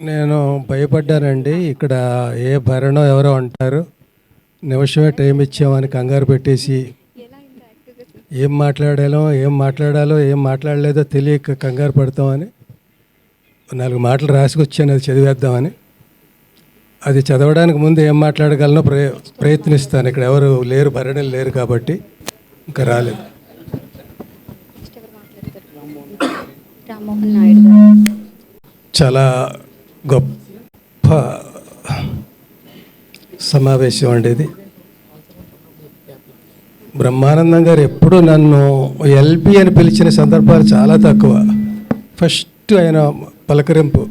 నేను భయపడ్డానండి. ఇక్కడ ఏ భరణో ఎవరో అంటారు, నిమిషమే టైం ఇచ్చామని కంగారు పెట్టేసి ఏం మాట్లాడాలో ఏం మాట్లాడలేదో తెలియక కంగారు పడతామని 4 మాటలు రాసుకొచ్చాను, అది చదివేద్దామని. అది చదవడానికి ముందు ఏం మాట్లాడగలనో ప్రయత్నిస్తాను. ఇక్కడ ఎవరు లేరు, భరణలు లేరు కాబట్టి ఇంకా రాలేదు. చాలా గొప్ప సమావేశం అండి ఇది. బ్రహ్మానందం గారు ఎప్పుడూ నన్ను ఎల్బి అని పిలిచిన సందర్భాలు చాలా తక్కువ. ఫస్ట్ ఆయన పలకరింపు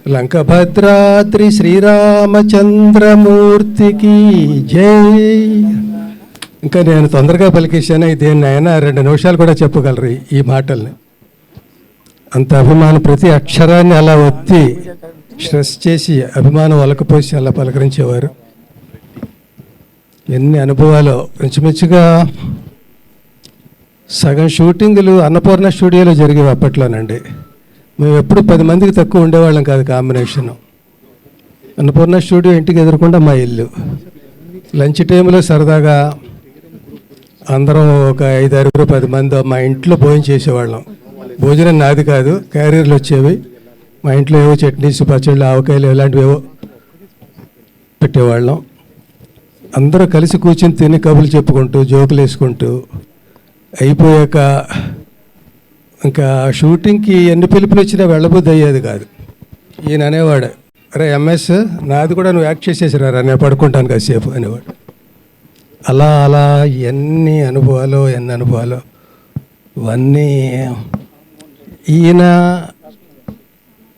లంకభద్రాద్రి శ్రీరామచంద్రమూర్తికి జై. ఇంకా నేను తొందరగా పలికేశాను, దేన్ని అయినా 2 నిమిషాలు కూడా చెప్పగలరు ఈ మాటల్ని. అంత అభిమానం, ప్రతి అక్షరాన్ని అలా ఒత్తి స్ట్రెస్ చేసి అభిమానం ఒలకపోసి అలా పలకరించేవారు. ఎన్ని అనుభవాలు. ఇంచుమించుగా సగం షూటింగులు అన్నపూర్ణ స్టూడియోలో జరిగేవి అప్పట్లోనండి. మేము ఎప్పుడు 10 మందికి తక్కువ ఉండేవాళ్ళం కాదు కాంబినేషను. అన్నపూర్ణ స్టూడియో ఇంటికి ఎదురకుండా మా ఇల్లు. లంచ్ టైంలో సరదాగా అందరం ఒక 5-6 10 మంది మా ఇంట్లో భోజనం చేసేవాళ్ళం. భోజనం నాది కాదు, క్యారియర్లు వచ్చేవి. మా ఇంట్లో ఏవో చట్నీస్, పచ్చళ్ళు, ఆవకాయలు ఇలాంటివి ఏవో పెట్టేవాళ్ళం. అందరూ కలిసి కూర్చొని తిని కబుర్లు చెప్పుకుంటూ జోకులు వేసుకుంటూ అయిపోయాక ఇంకా షూటింగ్కి ఎన్ని పిలుపులు వచ్చినా వెళ్ళబుద్ధి అయ్యేది కాదు. ఈయన అనేవాడు, అరే ఎంఎస్ నాది కూడా నువ్వు యాక్ట్ చేసేసిరా, నేను పడుకుంటాను కాసేపు అనేవాడు. అలా అలా ఎన్ని అనుభవాలు ఇవన్నీ. ఈయన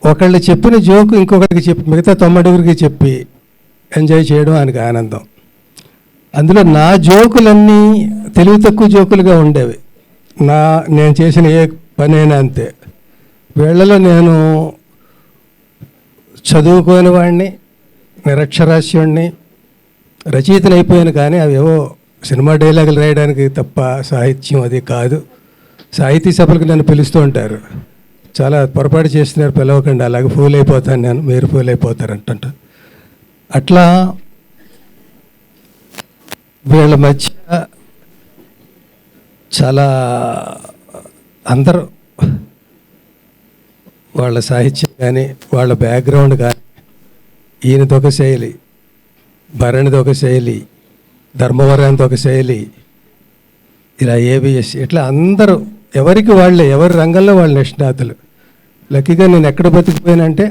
ఒకళ్ళు చెప్పిన జోకు ఇంకొకరికి చెప్పి మిగతా 90 చెప్పి ఎంజాయ్ చేయడం ఆయనకి ఆనందం. అందులో నా జోకులన్నీ తెలివి తక్కువ జోకులుగా ఉండేవి. నేను చేసిన ఏ పనైనా అంతే. వీళ్ళలో నేను చదువుకోని వాడిని, నిరక్షరాస్యుడిని, రచయితను అయిపోయాను. కానీ అవేవో సినిమా డైలాగులు రాయడానికి తప్ప సాహిత్యం అది కాదు. సాహితీ సభలకు నన్ను పిలుస్తూ ఉంటారు. చాలా పొరపాటు చేస్తున్నారు, పిలవకండి, అలాగే ఫూల్ అయిపోతాను నేను, మీరు ఫూల్ అయిపోతారు అంటుంట. అట్లా వీళ్ళ మధ్య చాలా అందరూ వాళ్ళ సాహిత్యం కానీ వాళ్ళ బ్యాక్గ్రౌండ్ కానీ, ఈయనతో ఒక శైలి, భరణితో ఒక శైలి, ధర్మవరానికి ఒక శైలి, ఇలా ఏబిఎస్, ఇట్లా అందరూ ఎవరికి వాళ్ళే, ఎవరి రంగంలో వాళ్ళ నిష్ణాతులు. లక్కీగా నేను ఎక్కడ బతికిపోయానంటే,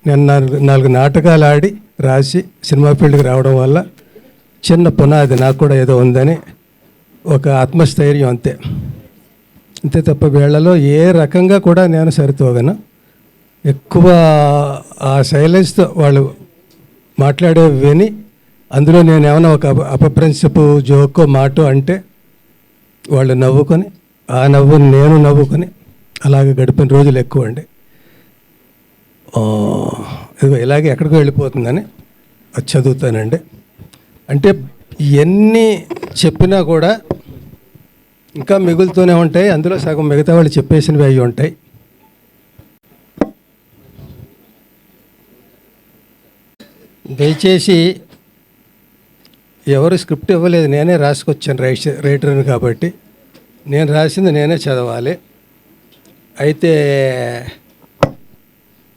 నేను 4 నాటకాలు ఆడి రాసి సినిమా ఫీల్డ్కి రావడం వల్ల చిన్న పునాది నాకు కూడా ఏదో ఉందని ఒక ఆత్మస్థైర్యం, అంతే తప్ప వీళ్ళలో ఏ రకంగా కూడా నేను సరితూగను. ఎక్కువ ఆ సైలెన్స్తో వాళ్ళు మాట్లాడే విని అందులో నేను ఏమైనా ఒక అపప్రిన్సిపు జోకో మాటో అంటే వాళ్ళు నవ్వుకొని, ఆ నవ్వుని నేను నవ్వుకొని అలాగే గడిపిన రోజులు ఎక్కువ అండి. ఇదిగో ఇలాగే ఎక్కడికో వెళ్ళిపోతుందని అది చదువుతానండి. అంటే ఎన్ని చెప్పినా కూడా ఇంకా మిగులుతూనే ఉంటాయి. అందులో సగం మిగతా వాళ్ళు చెప్పేసినవి అవి ఉంటాయి. దయచేసి ఎవరు స్క్రిప్ట్ ఇవ్వలేదు, నేనే రాసుకొచ్చాను రైటర్ని కాబట్టి నేను రాసింది నేనే చదవాలి. అయితే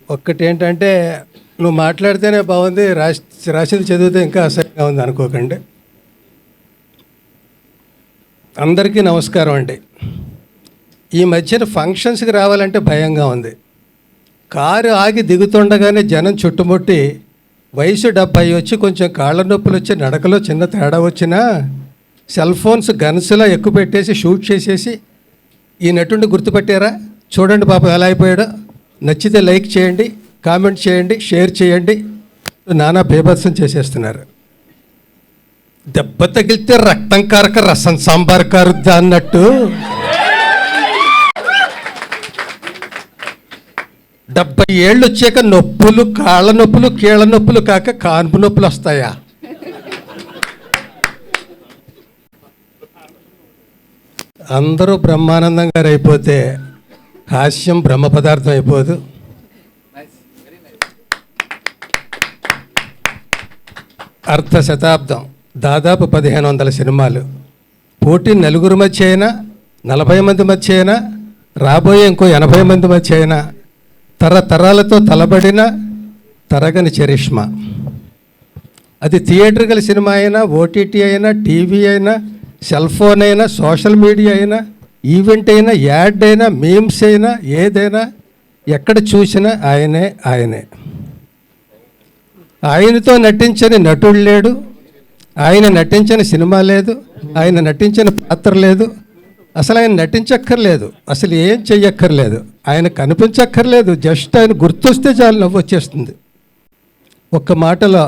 ఒక్కటి ఏంటంటే, నువ్వు మాట్లాడితేనే బాగుంది, రాసింది చదివితే ఇంకా అసహ్యంగా ఉంది అనుకోకండి. అందరికీ నమస్కారం అండి. ఈ మధ్యన ఫంక్షన్స్కి రావాలంటే భయంగా ఉంది. కారు ఆగి దిగుతుండగానే జనం చుట్టుముట్టి వయసు 70 వచ్చి కొంచెం కాళ్ళ నొప్పులు వచ్చి నడకలో చిన్న తేడా వచ్చినా సెల్ ఫోన్స్ గన్స్లా ఎక్కువ పెట్టేసి షూట్ చేసేసి ఈ నటుడిని గుర్తుపెట్టారా, చూడండి పాపం ఎలా అయిపోయాడో, నచ్చితే లైక్ చేయండి, కామెంట్ చేయండి, షేర్ చేయండి, నానా బేభత్సం చేసేస్తున్నారు. దెబ్బ తగిలితే రక్తం కారక రసం సాంబార్ కారుద్దా అన్నట్టు 70 ఏళ్ళు వచ్చాక నొప్పులు, కాళ్ళ నొప్పులు, కీళ్ళ నొప్పులు కాక కాన్పు నొప్పులు వస్తాయా? అందరూ బ్రహ్మానందం గారు అయిపోతే హాస్యం బ్రహ్మ పదార్థం అయిపోదు. అర్ధ శతాబ్దం, దాదాపు 1500 సినిమాలు. పోటీ నలుగురు మధ్య అయినా, 40 మంది మధ్య అయినా, రాబోయే ఇంకో 80 మంది మధ్య అయినా, తరతరాలతో తలబడిన తరగని చరిష్మా. అది థియేటర్కల్ సినిమా అయినా, ఓటీటీ అయినా, టీవీ అయినా, సెల్ ఫోన్ అయినా, సోషల్ మీడియా అయినా, ఈవెంట్ అయినా, యాడ్ అయినా, మీమ్స్ అయినా, ఏదైనా ఎక్కడ చూసినా ఆయనే. ఆయనతో నటించని నటుడు లేడు, ఆయన నటించని సినిమా లేదు, ఆయన నటించిన పాత్ర లేదు, అసలు ఆయన నటించక్కర్లేదు, అసలు ఏం చెయ్యక్కర్లేదు, ఆయన కనిపించక్కర్లేదు, జస్ట్ ఆయన గుర్తొస్తే చాలు నవ్వు వచ్చేస్తుంది. ఒక్క మాటలో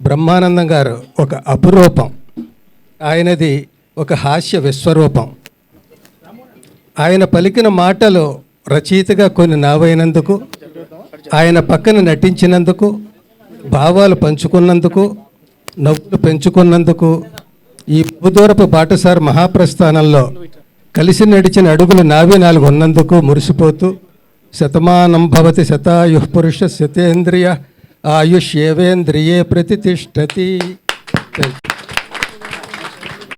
బ్రహ్మానందం గారు ఒక అపురూపం. ఆయనది ఒక హాస్య విశ్వరూపం. ఆయన పలికిన మాటలు రచయితగా కొన్ని నావైనందుకు, ఆయన పక్కన నటించినందుకు, భావాలు పంచుకున్నందుకు, నవ్వులు పెంచుకున్నందుకు, ఈ బహుదూరపు బాటసారి మహాప్రస్థానంలో కలిసి నడిచిన అడుగులు నావి 4 ఉన్నందుకు మురిసిపోతూ, శతమానం భవతి శతాయు పురుష శతేంద్రియ ఆయుష్యేవేంద్రియే ప్రతిష్టతి.